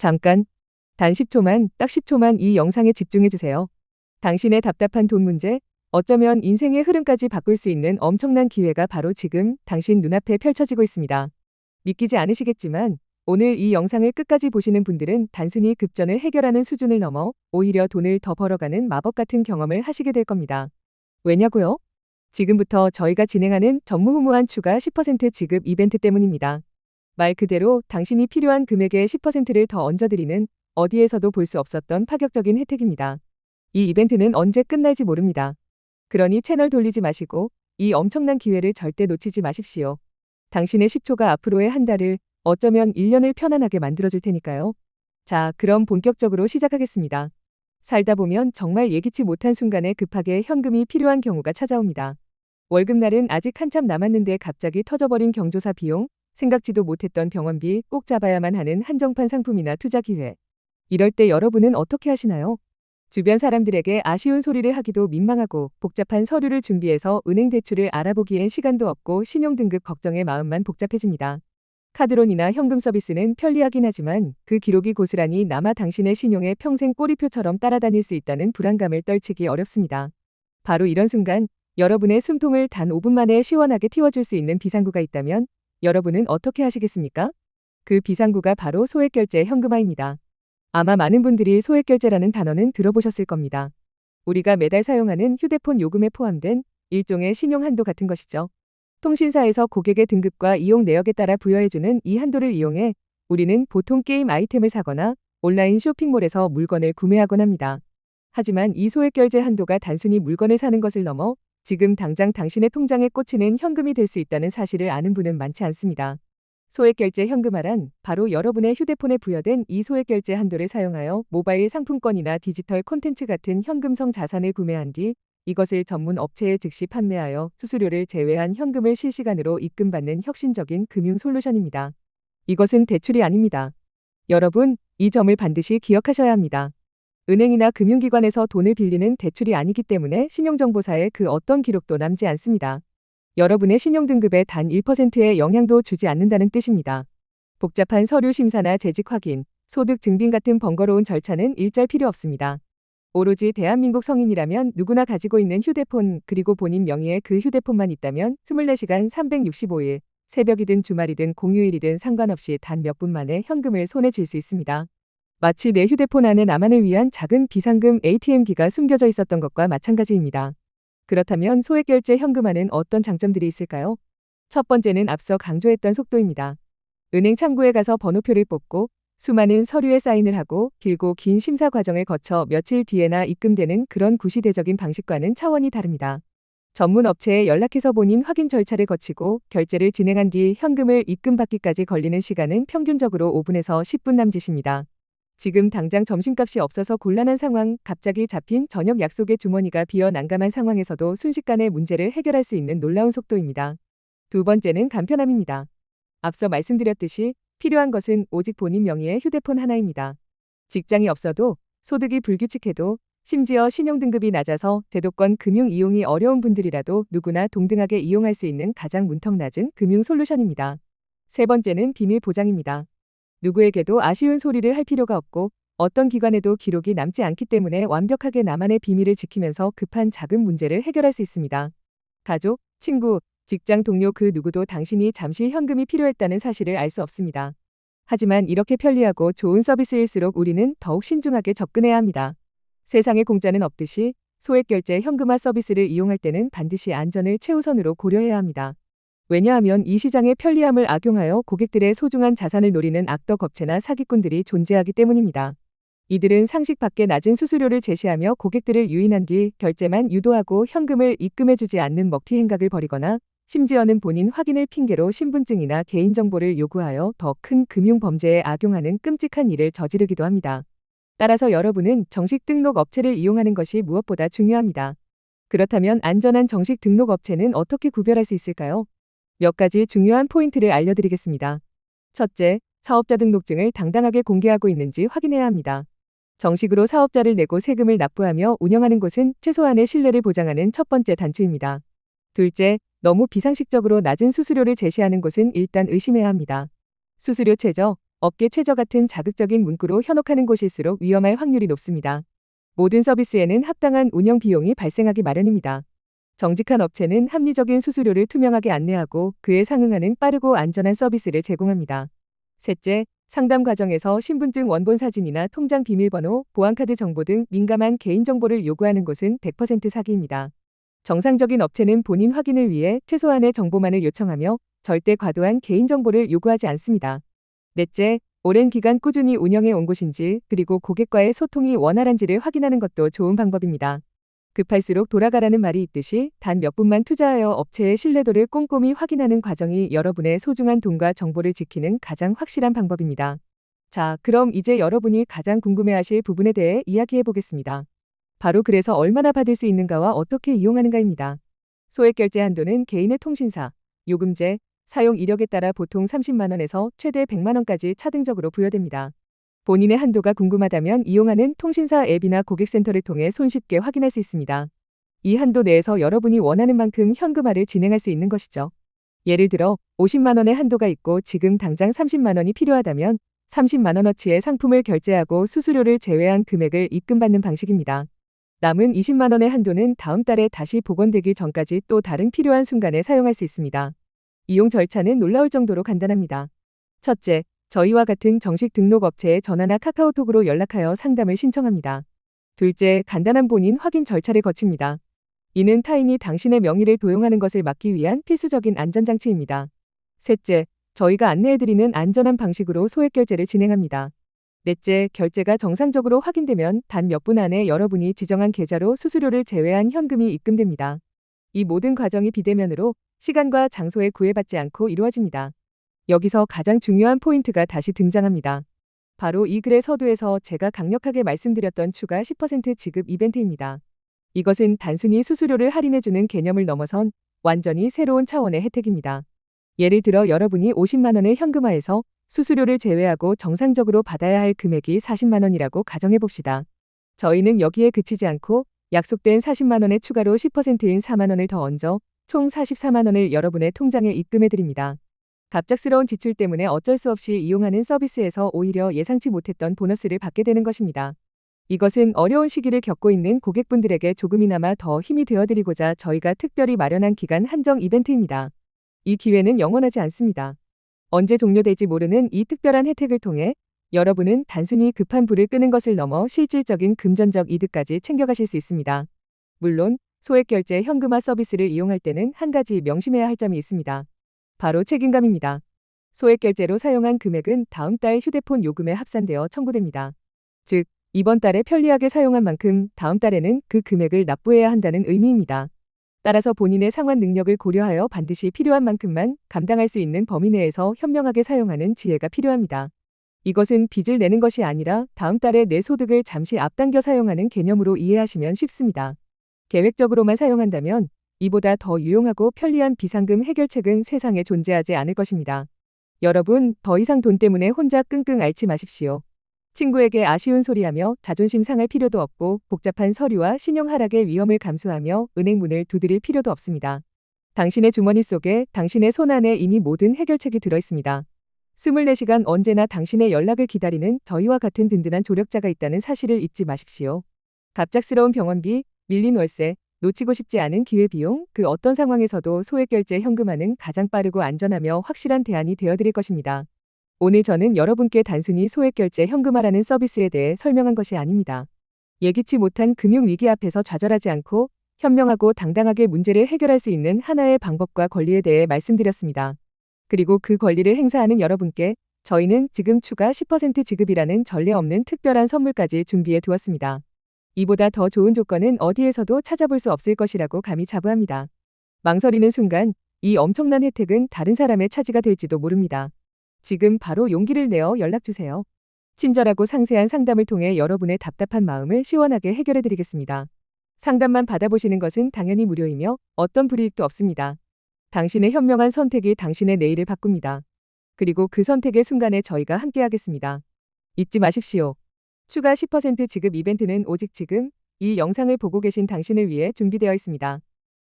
잠깐, 단 10초만, 딱 10초만 이 영상에 집중해주세요. 당신의 답답한 돈 문제, 어쩌면 인생의 흐름까지 바꿀 수 있는 엄청난 기회가 바로 지금 당신 눈앞에 펼쳐지고 있습니다. 믿기지 않으시겠지만 오늘 이 영상을 끝까지 보시는 분들은 단순히 급전을 해결하는 수준을 넘어 오히려 돈을 더 벌어가는 마법 같은 경험을 하시게 될 겁니다. 왜냐고요? 지금부터 저희가 진행하는 전무후무한 추가 10% 지급 이벤트 때문입니다. 말 그대로 당신이 필요한 금액의 10%를 더 얹어드리는 어디에서도 볼 수 없었던 파격적인 혜택입니다. 이 이벤트는 언제 끝날지 모릅니다. 그러니 채널 돌리지 마시고 이 엄청난 기회를 절대 놓치지 마십시오. 당신의 10초가 앞으로의 한 달을, 어쩌면 1년을 편안하게 만들어줄 테니까요. 자, 그럼 본격적으로 시작하겠습니다. 살다 보면 정말 예기치 못한 순간에 급하게 현금이 필요한 경우가 찾아옵니다. 월급날은 아직 한참 남았는데 갑자기 터져버린 경조사 비용, 생각지도 못했던 병원비, 꼭 잡아야만 하는 한정판 상품이나 투자 기회. 이럴 때 여러분은 어떻게 하시나요? 주변 사람들에게 아쉬운 소리를 하기도 민망하고 복잡한 서류를 준비해서 은행 대출을 알아보기엔 시간도 없고 신용등급 걱정에 마음만 복잡해집니다. 카드론이나 현금 서비스는 편리하긴 하지만 그 기록이 고스란히 남아 당신의 신용에 평생 꼬리표처럼 따라다닐 수 있다는 불안감을 떨치기 어렵습니다. 바로 이런 순간 여러분의 숨통을 단 5분 만에 시원하게 틔워줄 수 있는 비상구가 있다면 여러분은 어떻게 하시겠습니까? 그 비상구가 바로 소액결제 현금화입니다. 아마 많은 분들이 소액결제라는 단어는 들어보셨을 겁니다. 우리가 매달 사용하는 휴대폰 요금에 포함된 일종의 신용한도 같은 것이죠. 통신사에서 고객의 등급과 이용 내역에 따라 부여해주는 이 한도를 이용해 우리는 보통 게임 아이템을 사거나 온라인 쇼핑몰에서 물건을 구매하곤 합니다. 하지만 이 소액결제 한도가 단순히 물건을 사는 것을 넘어 지금 당장 당신의 통장에 꽂히는 현금이 될 수 있다는 사실을 아는 분은 많지 않습니다. 소액결제 현금화란 바로 여러분의 휴대폰에 부여된 이 소액결제 한도를 사용하여 모바일 상품권이나 디지털 콘텐츠 같은 현금성 자산을 구매한 뒤 이것을 전문 업체에 즉시 판매하여 수수료를 제외한 현금을 실시간으로 입금받는 혁신적인 금융 솔루션입니다. 이것은 대출이 아닙니다. 여러분, 이 점을 반드시 기억하셔야 합니다. 은행이나 금융기관에서 돈을 빌리는 대출이 아니기 때문에 신용정보사에 그 어떤 기록도 남지 않습니다. 여러분의 신용등급에 단 1%의 영향도 주지 않는다는 뜻입니다. 복잡한 서류 심사나 재직 확인, 소득 증빙 같은 번거로운 절차는 일절 필요 없습니다. 오로지 대한민국 성인이라면 누구나 가지고 있는 휴대폰, 그리고 본인 명의의 그 휴대폰만 있다면 24시간 365일, 새벽이든 주말이든 공휴일이든 상관없이 단 몇 분 만에 현금을 손에 쥘 수 있습니다. 마치 내 휴대폰 안에 나만을 위한 작은 비상금 ATM기가 숨겨져 있었던 것과 마찬가지입니다. 그렇다면 소액결제 현금화는 어떤 장점들이 있을까요? 첫 번째는 앞서 강조했던 속도입니다. 은행 창구에 가서 번호표를 뽑고 수많은 서류에 사인을 하고 길고 긴 심사 과정을 거쳐 며칠 뒤에나 입금되는 그런 구시대적인 방식과는 차원이 다릅니다. 전문 업체에 연락해서 본인 확인 절차를 거치고 결제를 진행한 뒤 현금을 입금받기까지 걸리는 시간은 평균적으로 5분에서 10분 남짓입니다. 지금 당장 점심값이 없어서 곤란한 상황, 갑자기 잡힌 저녁 약속의 주머니가 비어 난감한 상황에서도 순식간에 문제를 해결할 수 있는 놀라운 속도입니다. 두 번째는 간편함입니다. 앞서 말씀드렸듯이 필요한 것은 오직 본인 명의의 휴대폰 하나입니다. 직장이 없어도, 소득이 불규칙해도, 심지어 신용등급이 낮아서 제도권 금융 이용이 어려운 분들이라도 누구나 동등하게 이용할 수 있는 가장 문턱 낮은 금융 솔루션입니다. 세 번째는 비밀 보장입니다. 누구에게도 아쉬운 소리를 할 필요가 없고 어떤 기관에도 기록이 남지 않기 때문에 완벽하게 나만의 비밀을 지키면서 급한 작은 문제를 해결할 수 있습니다. 가족, 친구, 직장 동료 그 누구도 당신이 잠시 현금이 필요했다는 사실을 알 수 없습니다. 하지만 이렇게 편리하고 좋은 서비스일수록 우리는 더욱 신중하게 접근해야 합니다. 세상에 공짜는 없듯이 소액결제 현금화 서비스를 이용할 때는 반드시 안전을 최우선으로 고려해야 합니다. 왜냐하면 이 시장의 편리함을 악용하여 고객들의 소중한 자산을 노리는 악덕 업체나 사기꾼들이 존재하기 때문입니다. 이들은 상식 밖의 낮은 수수료를 제시하며 고객들을 유인한 뒤 결제만 유도하고 현금을 입금해주지 않는 먹튀 행각을 벌이거나 심지어는 본인 확인을 핑계로 신분증이나 개인정보를 요구하여 더 큰 금융 범죄에 악용하는 끔찍한 일을 저지르기도 합니다. 따라서 여러분은 정식 등록 업체를 이용하는 것이 무엇보다 중요합니다. 그렇다면 안전한 정식 등록 업체는 어떻게 구별할 수 있을까요? 몇 가지 중요한 포인트를 알려드리겠습니다. 첫째, 사업자 등록증을 당당하게 공개하고 있는지 확인해야 합니다. 정식으로 사업자를 내고 세금을 납부하며 운영하는 곳은 최소한의 신뢰를 보장하는 첫 번째 단추입니다. 둘째, 너무 비상식적으로 낮은 수수료를 제시하는 곳은 일단 의심해야 합니다. 수수료 최저, 업계 최저 같은 자극적인 문구로 현혹하는 곳일수록 위험할 확률이 높습니다. 모든 서비스에는 합당한 운영 비용이 발생하기 마련입니다. 정직한 업체는 합리적인 수수료를 투명하게 안내하고 그에 상응하는 빠르고 안전한 서비스를 제공합니다. 셋째, 상담 과정에서 신분증 원본 사진이나 통장 비밀번호, 보안카드 정보 등 민감한 개인정보를 요구하는 곳은 100% 사기입니다. 정상적인 업체는 본인 확인을 위해 최소한의 정보만을 요청하며 절대 과도한 개인정보를 요구하지 않습니다. 넷째, 오랜 기간 꾸준히 운영해 온 곳인지 그리고 고객과의 소통이 원활한지를 확인하는 것도 좋은 방법입니다. 급할수록 돌아가라는 말이 있듯이 단 몇 분만 투자하여 업체의 신뢰도를 꼼꼼히 확인하는 과정이 여러분의 소중한 돈과 정보를 지키는 가장 확실한 방법입니다. 자, 그럼 이제 여러분이 가장 궁금해하실 부분에 대해 이야기해 보겠습니다. 바로 그래서 얼마나 받을 수 있는가와 어떻게 이용하는가입니다. 소액 결제 한도는 개인의 통신사, 요금제, 사용 이력에 따라 보통 30만 원에서 최대 100만 원까지 차등적으로 부여됩니다. 본인의 한도가 궁금하다면 이용하는 통신사 앱이나 고객센터를 통해 손쉽게 확인할 수 있습니다. 이 한도 내에서 여러분이 원하는 만큼 현금화를 진행할 수 있는 것이죠. 예를 들어 50만 원의 한도가 있고 지금 당장 30만 원이 필요하다면 30만 원어치의 상품을 결제하고 수수료를 제외한 금액을 입금받는 방식입니다. 남은 20만 원의 한도는 다음 달에 다시 복원되기 전까지 또 다른 필요한 순간에 사용할 수 있습니다. 이용 절차는 놀라울 정도로 간단합니다. 첫째, 저희와 같은 정식 등록 업체에 전화나 카카오톡으로 연락하여 상담을 신청합니다. 둘째, 간단한 본인 확인 절차를 거칩니다. 이는 타인이 당신의 명의를 도용하는 것을 막기 위한 필수적인 안전장치입니다. 셋째, 저희가 안내해드리는 안전한 방식으로 소액 결제를 진행합니다. 넷째, 결제가 정상적으로 확인되면 단 몇 분 안에 여러분이 지정한 계좌로 수수료를 제외한 현금이 입금됩니다. 이 모든 과정이 비대면으로 시간과 장소에 구애받지 않고 이루어집니다. 여기서 가장 중요한 포인트가 다시 등장합니다. 바로 이 글의 서두에서 제가 강력하게 말씀드렸던 추가 10% 지급 이벤트입니다. 이것은 단순히 수수료를 할인해주는 개념을 넘어선 완전히 새로운 차원의 혜택입니다. 예를 들어 여러분이 50만 원을 현금화해서 수수료를 제외하고 정상적으로 받아야 할 금액이 40만 원이라고 가정해봅시다. 저희는 여기에 그치지 않고 약속된 40만 원에 추가로 10%인 4만 원을 더 얹어 총 44만 원을 여러분의 통장에 입금해드립니다. 갑작스러운 지출 때문에 어쩔 수 없이 이용하는 서비스에서 오히려 예상치 못했던 보너스를 받게 되는 것입니다. 이것은 어려운 시기를 겪고 있는 고객분들에게 조금이나마 더 힘이 되어드리고자 저희가 특별히 마련한 기간 한정 이벤트입니다. 이 기회는 영원하지 않습니다. 언제 종료될지 모르는 이 특별한 혜택을 통해 여러분은 단순히 급한 불을 끄는 것을 넘어 실질적인 금전적 이득까지 챙겨가실 수 있습니다. 물론 소액 결제 현금화 서비스를 이용할 때는 한 가지 명심해야 할 점이 있습니다. 바로 책임감입니다. 소액 결제로 사용한 금액은 다음 달 휴대폰 요금에 합산되어 청구됩니다. 즉, 이번 달에 편리하게 사용한 만큼 다음 달에는 그 금액을 납부해야 한다는 의미입니다. 따라서 본인의 상환 능력을 고려하여 반드시 필요한 만큼만 감당할 수 있는 범위 내에서 현명하게 사용하는 지혜가 필요합니다. 이것은 빚을 내는 것이 아니라 다음 달에 내 소득을 잠시 앞당겨 사용하는 개념으로 이해하시면 쉽습니다. 계획적으로만 사용한다면 이보다 더 유용하고 편리한 비상금 해결책은 세상에 존재하지 않을 것입니다. 여러분, 더 이상 돈 때문에 혼자 끙끙 앓지 마십시오. 친구에게 아쉬운 소리하며 자존심 상할 필요도 없고 복잡한 서류와 신용 하락의 위험을 감수하며 은행 문을 두드릴 필요도 없습니다. 당신의 주머니 속에 당신의 손안에 이미 모든 해결책이 들어있습니다. 24시간 언제나 당신의 연락을 기다리는 저희와 같은 든든한 조력자가 있다는 사실을 잊지 마십시오. 갑작스러운 병원비, 밀린 월세, 놓치고 싶지 않은 기회비용, 그 어떤 상황에서도 소액결제 현금화는 가장 빠르고 안전하며 확실한 대안이 되어드릴 것입니다. 오늘 저는 여러분께 단순히 소액결제 현금화라는 서비스에 대해 설명한 것이 아닙니다. 예기치 못한 금융위기 앞에서 좌절하지 않고 현명하고 당당하게 문제를 해결할 수 있는 하나의 방법과 권리에 대해 말씀드렸습니다. 그리고 그 권리를 행사하는 여러분께 저희는 지금 추가 10% 지급이라는 전례 없는 특별한 선물까지 준비해 두었습니다. 이보다 더 좋은 조건은 어디에서도 찾아볼 수 없을 것이라고 감히 자부합니다. 망설이는 순간 이 엄청난 혜택은 다른 사람의 차지가 될지도 모릅니다. 지금 바로 용기를 내어 연락주세요. 친절하고 상세한 상담을 통해 여러분의 답답한 마음을 시원하게 해결해 드리겠습니다. 상담만 받아보시는 것은 당연히 무료이며 어떤 불이익도 없습니다. 당신의 현명한 선택이 당신의 내일을 바꿉니다. 그리고 그 선택의 순간에 저희가 함께하겠습니다. 잊지 마십시오. 추가 10% 지급 이벤트는 오직 지금 이 영상을 보고 계신 당신을 위해 준비되어 있습니다.